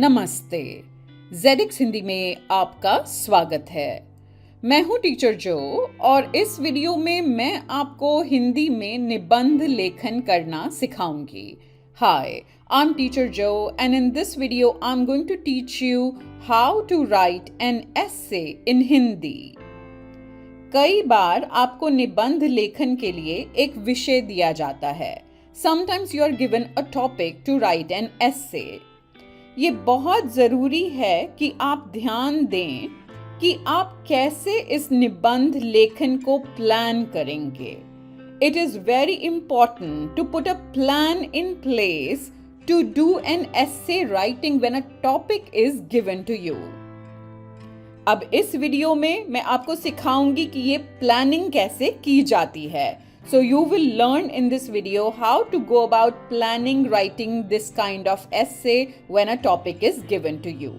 नमस्ते। जेडिक्स हिंदी में आपका स्वागत है। मैं हूं टीचर जो और इस वीडियो में मैं आपको हिंदी में निबंध लेखन करना सिखाऊंगी। हाय, आई एम टीचर जो and in this video I am going to teach you how to write an essay in Hindi. कई बार आपको निबंध लेखन के लिए एक विषय दिया जाता है। Sometimes you are given a topic to write an essay. ये बहुत ज़रूरी है कि आप ध्यान दें कि आप कैसे इस निबंध लेखन को प्लान करेंगे। It is very important to put a plan in place to do an essay writing when a topic is given to you. अब इस वीडियो में मैं आपको सिखाऊंगी कि ये प्लानिंग कैसे की जाती है। So you will learn in this video how to go about planning writing this kind of essay when a topic is given to you.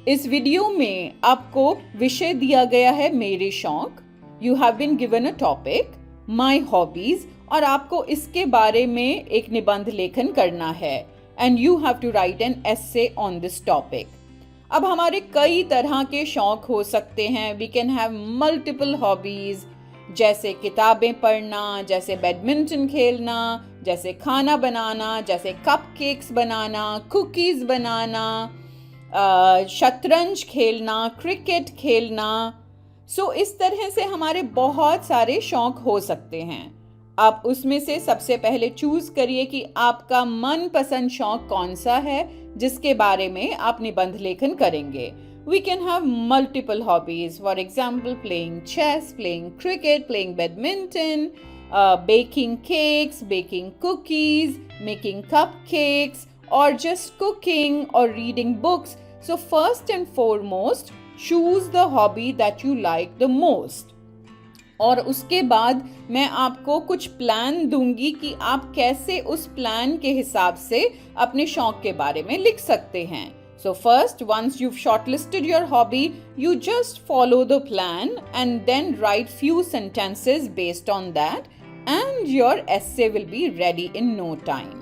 इस वीडियो में आपको विषय दिया गया है मेरे शौक। You have been given a topic, my hobbies, और आपको इसके बारे में एक निबंध लेखन करना है। And you have to write an essay on this topic. अब हमारे कई तरह के शौक हो सकते हैं। We can have multiple hobbies, जैसे किताबें पढ़ना, जैसे बैडमिंटन खेलना, जैसे खाना बनाना, जैसे कपकेक्स बनाना, कुकीज़ बनाना, शतरंज खेलना, क्रिकेट खेलना। सो इस तरह से हमारे बहुत सारे शौक हो सकते हैं। आप उसमें से सबसे पहले चूज़ करिए कि आपका मनपसंद शौक कौन सा है जिसके बारे में आप निबंध लेखन करेंगे। We can have multiple hobbies. For example, playing chess, playing cricket, playing badminton, baking cakes, baking cookies, making cupcakes, or just cooking or reading books. So first and foremost, choose the hobby that you like the most. और उसके बाद मैं आपको कुछ plan दूंगी कि आप कैसे उस प्लान के हिसाब से अपने शौक के बारे में लिख सकते हैं। So first, once you've shortlisted your hobby, you just follow the plan and then write few sentences based on that and your essay will be ready in no time.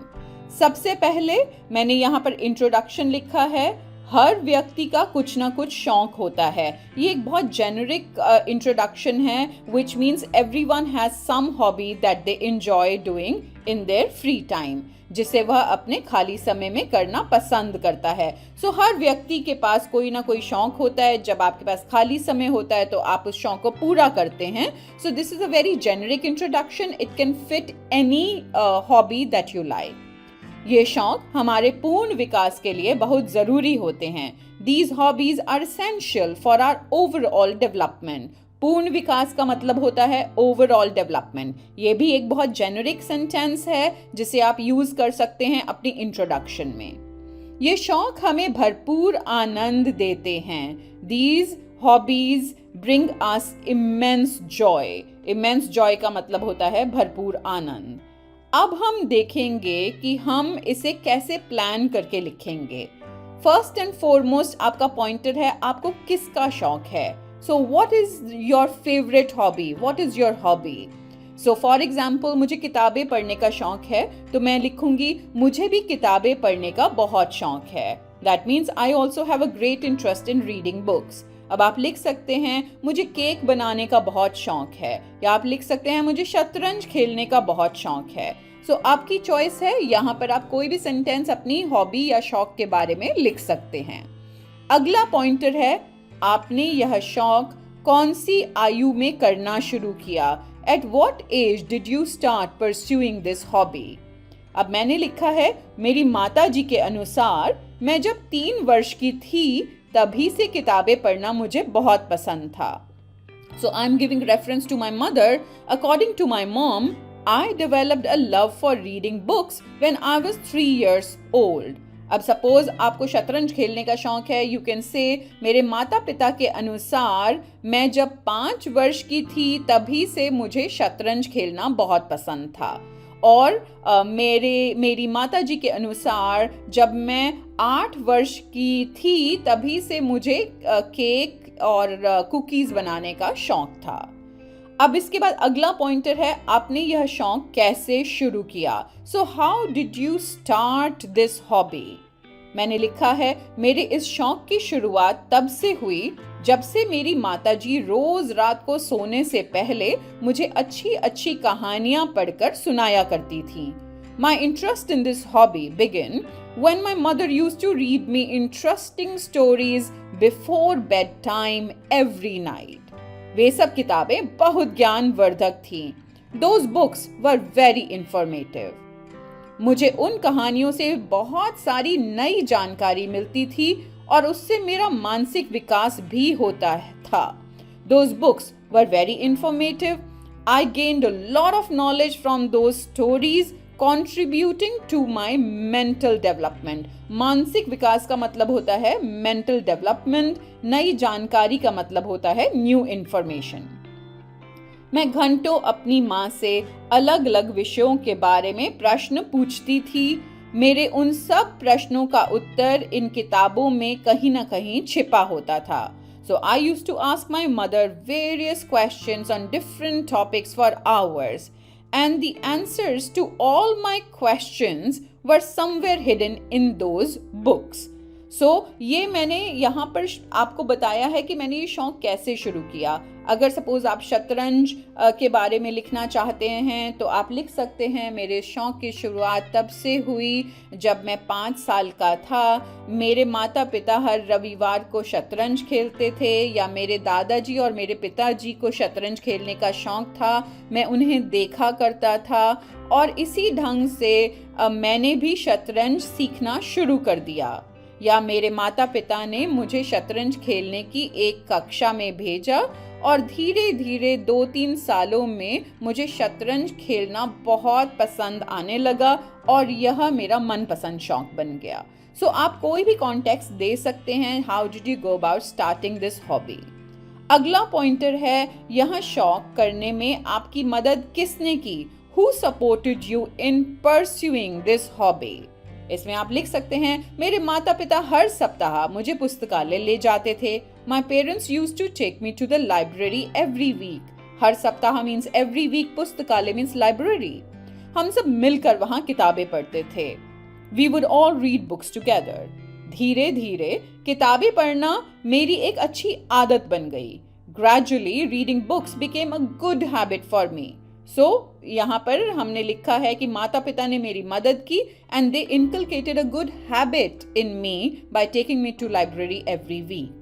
सबसे पहले मैंने यहाँ पर इंट्रोडक्शन लिखा है। हर व्यक्ति का कुछ ना कुछ शौक होता है। ये एक बहुत जेनरिक इंट्रोडक्शन है which means everyone has some hobby that they enjoy doing in their free time, जिसे वह अपने खाली समय में करना पसंद करता है। सो हर व्यक्ति के पास कोई ना कोई शौक होता है। जब आपके पास खाली समय होता है तो आप उस शौक को पूरा करते हैं। So this is a very generic introduction. It can fit any hobby that you like. ये शौक हमारे पूर्ण विकास के लिए बहुत ज़रूरी होते हैं। These hobbies are essential for our overall development. पूर्ण विकास का मतलब होता है ओवरऑल डेवलपमेंट। ये भी एक बहुत जेनरिक सेंटेंस है जिसे आप यूज कर सकते हैं अपनी इंट्रोडक्शन में। ये शौक हमें भरपूर आनंद देते हैं। These hobbies bring us immense joy. Immense joy का मतलब होता है भरपूर आनंद। अब हम देखेंगे कि हम इसे कैसे प्लान करके लिखेंगे। फर्स्ट एंड फॉरमोस्ट आपका पॉइंटर है आपको किसका शौक है। So what is your favorite hobby? What is your hobby? So for example, मुझे किताबें पढ़ने का शौक है तो मैं लिखूंगी मुझे भी किताबें पढ़ने का बहुत शौक है। That means I also have a great interest in reading books. अब आप लिख सकते हैं मुझे केक बनाने का बहुत शौक है, या आप लिख सकते हैं मुझे शतरंज खेलने का बहुत शौक है। सो आपकी चॉइस है। यहाँ पर आप कोई भी सेंटेंस अपनी हॉबी या शौक के बारे में लिख सकते हैं। अगला पॉइंटर है आपने यह शौक कौन सी आयु में करना शुरू किया। At what age did you start pursuing this hobby? अब मैंने लिखा है मेरी माता जी के अनुसार मैं जब 3 वर्ष की थी तभी से किताबें पढ़ना मुझे बहुत पसंद था। So I'm giving reference to my mother. According to my mom, I developed a love for reading books when I was 3 years old. अब सपोज आपको शतरंज खेलने का शौक है। यू कैन से मेरे माता पिता के अनुसार मैं जब 5 वर्ष की थी तभी से मुझे शतरंज खेलना बहुत पसंद था। और मेरी माता जी के अनुसार जब मैं 8 वर्ष की थी तभी से मुझे केक और कुकीज़ बनाने का शौक था। अब इसके बाद अगला पॉइंटर है आपने यह शौक कैसे शुरू किया। So how did you start this hobby. मैंने लिखा है, मेरे इस शौक की शुरुआत तब से हुई जब से मेरी माताजी रोज रात को सोने से पहले मुझे अच्छी अच्छी कहानियां पढ़कर सुनाया करती थी। My interest in this hobby began when my mother used to read me interesting stories before bedtime every night. वे सब किताबें बहुत ज्ञानवर्धक थीं. Those books were very informative. मुझे उन कहानियों से बहुत सारी नई जानकारी मिलती थी और उससे मेरा मानसिक विकास भी होता था. Those books were very informative. I gained a lot of knowledge from those stories, contributing to my mental development. मानसिक विकास का मतलब होता है mental development. नई जानकारी का मतलब होता है new information. मैं घंटों अपनी माँ से अलग अलग विषयों के बारे में प्रश्न पूछती थी. मेरे उन सब प्रश्नों का उत्तर इन किताबों में कहीं ना कहीं छिपा होता था. So I used to ask my mother various questions on different topics for hours, and the answers to all my questions were somewhere hidden in those books. ये मैंने यहाँ पर आपको बताया है कि मैंने ये शौक कैसे शुरू किया. अगर सपोज आप शतरंज के बारे में लिखना चाहते हैं तो आप लिख सकते हैं, मेरे शौक की शुरुआत तब से हुई जब मैं 5 साल का था. मेरे माता पिता हर रविवार को शतरंज खेलते थे, या मेरे दादाजी और मेरे पिताजी को शतरंज खेलने का शौक था. मैं उन्हें देखा करता था और इसी ढंग से मैंने भी शतरंज सीखना शुरू कर दिया. या मेरे माता पिता ने मुझे शतरंज खेलने की एक कक्षा में भेजा और धीरे धीरे 2-3 सालों में मुझे शतरंज खेलना बहुत पसंद आने लगा और यह मेरा मनपसंद शौक बन गया. आप कोई भी कॉन्टेक्स्ट दे सकते हैं. How did you go about starting this hobby? अगला पॉइंटर है, यह शौक करने में आपकी मदद किसने की? Who supported you in pursuing this hobby? इसमें आप लिख सकते हैं, मेरे माता पिता हर सप्ताह मुझे पुस्तकालय ले जाते थे. My parents used to take me to the library every week. हर सप्ताह मीन्स एवरी वीक, पुस्तकालय मीन्स लाइब्रेरी. हम सब मिलकर वहां किताबें पढ़ते थे. We would all read books together. धीरे धीरे किताबें पढ़ना मेरी एक अच्छी आदत बन गई. Gradually reading books became a good habit for me. यहाँ पर हमने लिखा है कि माता पिता ने मेरी मदद की and they inculcated a good habit in me by taking me to library every week.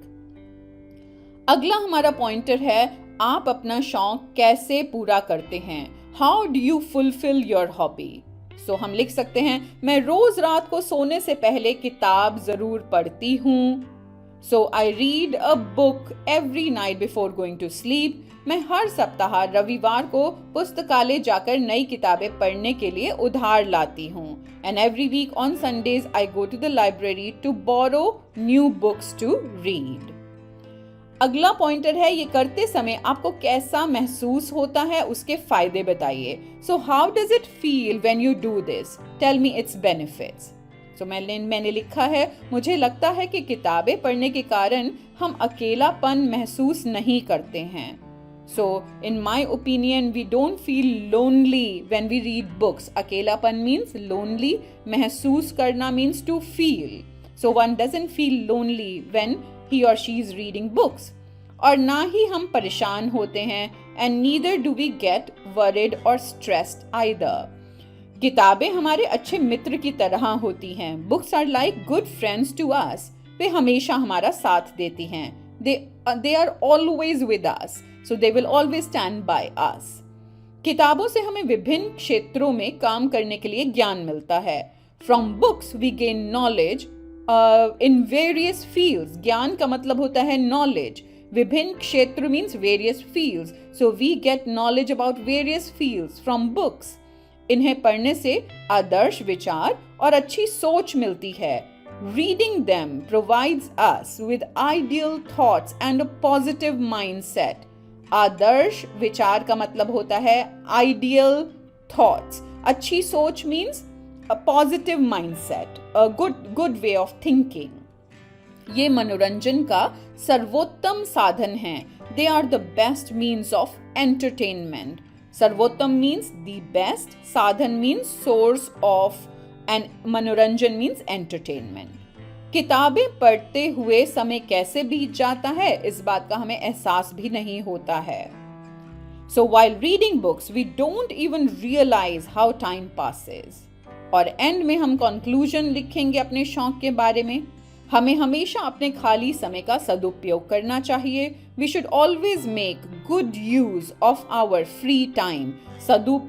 अगला हमारा पॉइंटर है, आप अपना शौक कैसे पूरा करते हैं? How do you fulfil your hobby? हम लिख सकते हैं, मैं रोज रात को सोने से पहले किताब जरूर पढ़ती हूँ. I read a book every night before going to sleep. मैं हर सप्ताह रविवार को पुस्तकालय जाकर नई किताबें पढ़ने के लिए उधार लाती हूँ. And every week on Sundays I go to the library to borrow new books to read. अगला पॉइंटर है, ये करते समय आपको कैसा महसूस होता है, उसके फायदे बताइए. How does it feel when you do this? Tell me its benefits. मैंने लिखा है, मुझे लगता है कि किताबें पढ़ने के कारण हम अकेलापन महसूस नहीं करते हैं. In my opinion, we don't feel lonely when we read books. अकेलापन means lonely. महसूस करना means to feel. One doesn't feel lonely when he or she is reading books. और ना ही हम परेशान होते हैं. And neither do we get worried or stressed either. किताबें हमारे अच्छे मित्र की तरह होती हैं. Books are like good friends to us. वे हमेशा हमारा साथ देती हैं. They are always with us. They will always stand by us. किताबों से हमें विभिन्न क्षेत्रों में काम करने के लिए ज्ञान मिलता है. From books we gain knowledge in various fields. ज्ञान का मतलब होता है knowledge. विभिन्न क्षेत्र means various fields. We get knowledge about various fields from books. इन्हें पढ़ने से आदर्श विचार और अच्छी सोच मिलती है. Reading them provides us with ideal thoughts and a positive mindset. आदर्श विचार का मतलब होता है ideal thoughts. अच्छी सोच means a positive mindset, a good way of thinking. ये मनोरंजन का सर्वोत्तम साधन है. They are the best means of entertainment. सर्वोत्तम means the best, साधन means source of, and मनोरंजन means entertainment. किताबें पढ़ते हुए समय कैसे बीत जाता है इस बात का हमें एहसास भी नहीं होता है। So while reading books, we don't even realize how time passes. और एंड में हम कंक्लूजन लिखेंगे अपने शौक के बारे में। हमें हमेशा अपने खाली समय का सदुपयोग करना चाहिए। We should always make good use of our free time.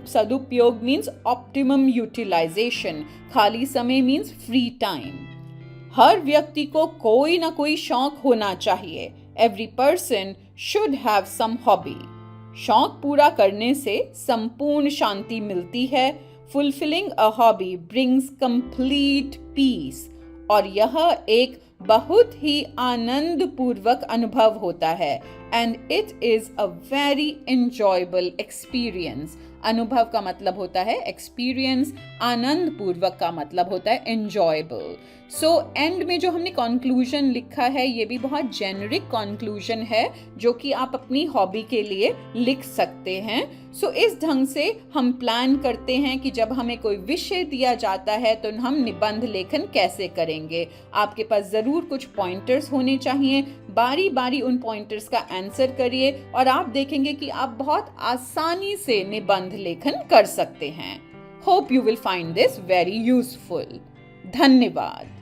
सदुपयोग means optimum utilization. खाली समय means free time. हर व्यक्ति को कोई ना कोई शौक होना चाहिए। Every person should have some hobby. शौक पूरा करने से संपूर्ण शांति मिलती है। Fulfilling a hobby brings complete peace. और यह एक बहुत ही आनंदपूर्वक अनुभव होता है। And it is a very enjoyable experience. अनुभव का मतलब होता है एक्सपीरियंस, आनंद पूर्वक का मतलब होता है enjoyable. सो एंड में जो हमने कंक्लूजन लिखा है ये भी बहुत जेनरिक कंक्लूजन है जो कि आप अपनी हॉबी के लिए लिख सकते हैं। सो इस ढंग से हम प्लान करते हैं कि जब हमें कोई विषय दिया जाता है तो हम निबंध लेखन कैसे करेंगे। आपके पास जरूर कुछ पॉइंटर्स होने चाहिए, बारी बारी उन पॉइंटर्स का आंसर करिए और आप देखेंगे कि आप बहुत आसानी से निबंध लेखन कर सकते हैं। Hope you will find this very useful. धन्यवाद।